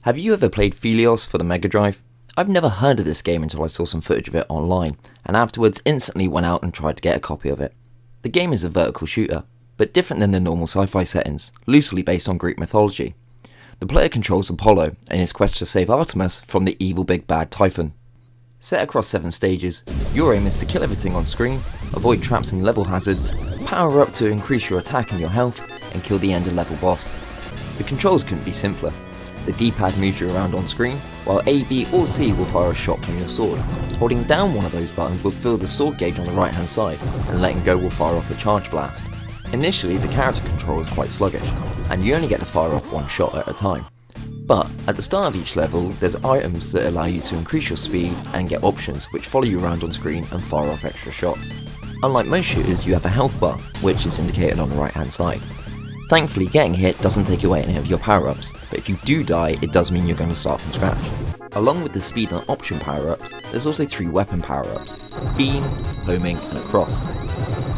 Have you ever played Phelios for the Mega Drive? I've never heard of this game until I saw some footage of it online, and afterwards instantly went out and tried to get a copy of it. The game is a vertical shooter, but different than the normal sci-fi settings, loosely based on Greek mythology. The player controls Apollo in his quest to save Artemis from the evil big bad Typhon. Set across 7 stages, your aim is to kill everything on screen, avoid traps and level hazards, power up to increase your attack and your health, and kill the end of level boss. The controls couldn't be simpler. The D-pad moves you around on screen, while A, B or C will fire a shot from your sword. Holding down one of those buttons will fill the sword gauge on the right hand side, and letting go will fire off a charge blast. Initially the character control is quite sluggish, and you only get to fire off one shot at a time. But at the start of each level, there's items that allow you to increase your speed and get options which follow you around on screen and fire off extra shots. Unlike most shooters, you have a health bar, which is indicated on the right hand side. Thankfully, getting hit doesn't take away any of your power-ups, but if you do die, it does mean you're going to start from scratch. Along with the speed and option power-ups, there's also 3 weapon power-ups: beam, homing and a cross.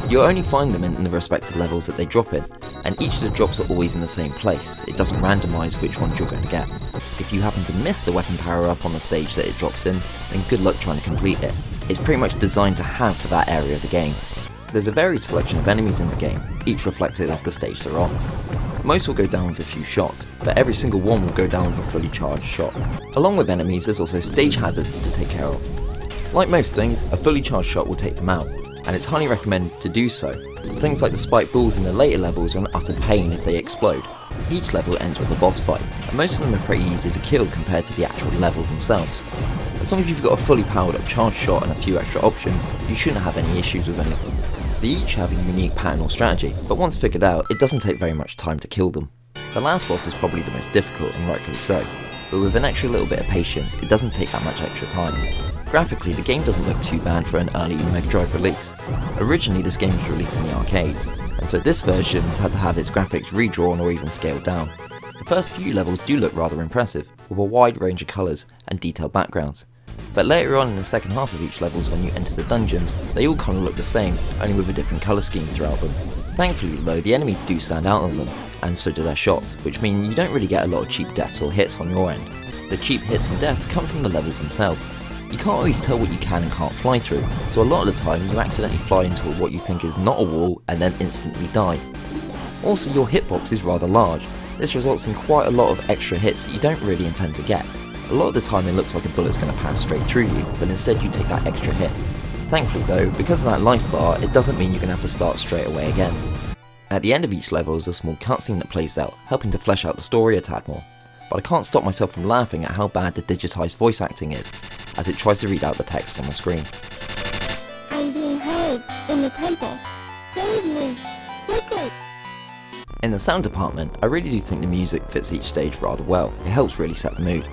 You'll only find them in the respective levels that they drop in, and each of the drops are always in the same place. It doesn't randomise which ones you're going to get. If you happen to miss the weapon power-up on the stage that it drops in, then good luck trying to complete it. It's pretty much designed to have for that area of the game. There's a varied selection of enemies in the game, each reflective of the stage they're on. Most will go down with a few shots, but every single one will go down with a fully charged shot. Along with enemies, there's also stage hazards to take care of. Like most things, a fully charged shot will take them out, and it's highly recommended to do so. Things like the spiked balls in the later levels are an utter pain if they explode. Each level ends with a boss fight, and most of them are pretty easy to kill compared to the actual level themselves. As long as you've got a fully powered up charged shot and a few extra options, you shouldn't have any issues with any of them. They each have a unique pattern or strategy, but once figured out, it doesn't take very much time to kill them. The last boss is probably the most difficult, and rightfully so, but with an extra little bit of patience, it doesn't take that much extra time. Graphically, the game doesn't look too bad for an early Mega Drive release. Originally, this game was released in the arcades, and so this version has had to have its graphics redrawn or even scaled down. The first few levels do look rather impressive, with a wide range of colours and detailed backgrounds. But later on in the second half of each levels, when you enter the dungeons, they all kind of look the same, only with a different colour scheme throughout them. Thankfully though, the enemies do stand out on them, and so do their shots, which mean you don't really get a lot of cheap deaths or hits on your end. The cheap hits and deaths come from the levels themselves. You can't always tell what you can and can't fly through, so a lot of the time you accidentally fly into what you think is not a wall and then instantly die. Also, your hitbox is rather large. This results in quite a lot of extra hits that you don't really intend to get. A lot of the time it looks like a bullet's going to pass straight through you, but instead you take that extra hit. Thankfully though, because of that life bar, it doesn't mean you're going to have to start straight away again. At the end of each level is a small cutscene that plays out, helping to flesh out the story a tad more. But I can't stop myself from laughing at how bad the digitised voice acting is, as it tries to read out the text on the screen. I'm being held in the temple. Save me! Quickly! In the sound department, I really do think the music fits each stage rather well. It helps really set the mood.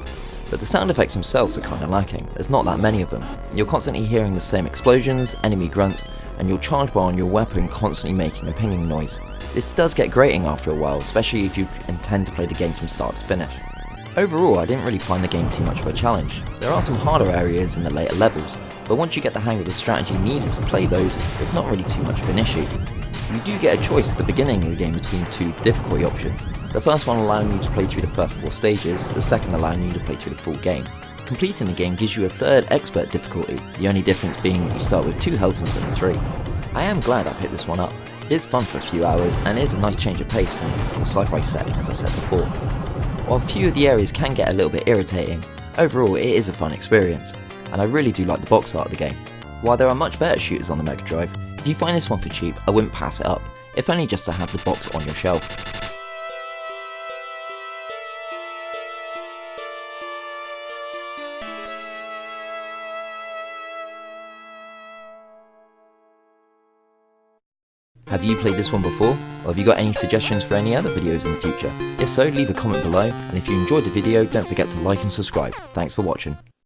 But the sound effects themselves are kinda lacking. There's not that many of them. You're constantly hearing the same explosions, enemy grunts, and your charge bar on your weapon constantly making a pinging noise. This does get grating after a while, especially if you intend to play the game from start to finish. Overall, I didn't really find the game too much of a challenge. There are some harder areas in the later levels, but once you get the hang of the strategy needed to play those, it's not really too much of an issue. You do get a choice at the beginning of the game between 2 difficulty options. The first one allowing you to play through the first 4 stages, the second allowing you to play through the full game. Completing the game gives you a 3rd expert difficulty, the only difference being that you start with 2 health instead of 3. I am glad I picked this one up. It is fun for a few hours, and it is a nice change of pace from the typical sci-fi setting as I said before. While a few of the areas can get a little bit irritating, overall it is a fun experience, and I really do like the box art of the game. While there are much better shooters on the Mega Drive, if you find this one for cheap, I wouldn't pass it up, if only just to have the box on your shelf. Have you played this one before, or have you got any suggestions for any other videos in the future? If so, leave a comment below, and if you enjoyed the video, don't forget to like and subscribe. Thanks for watching.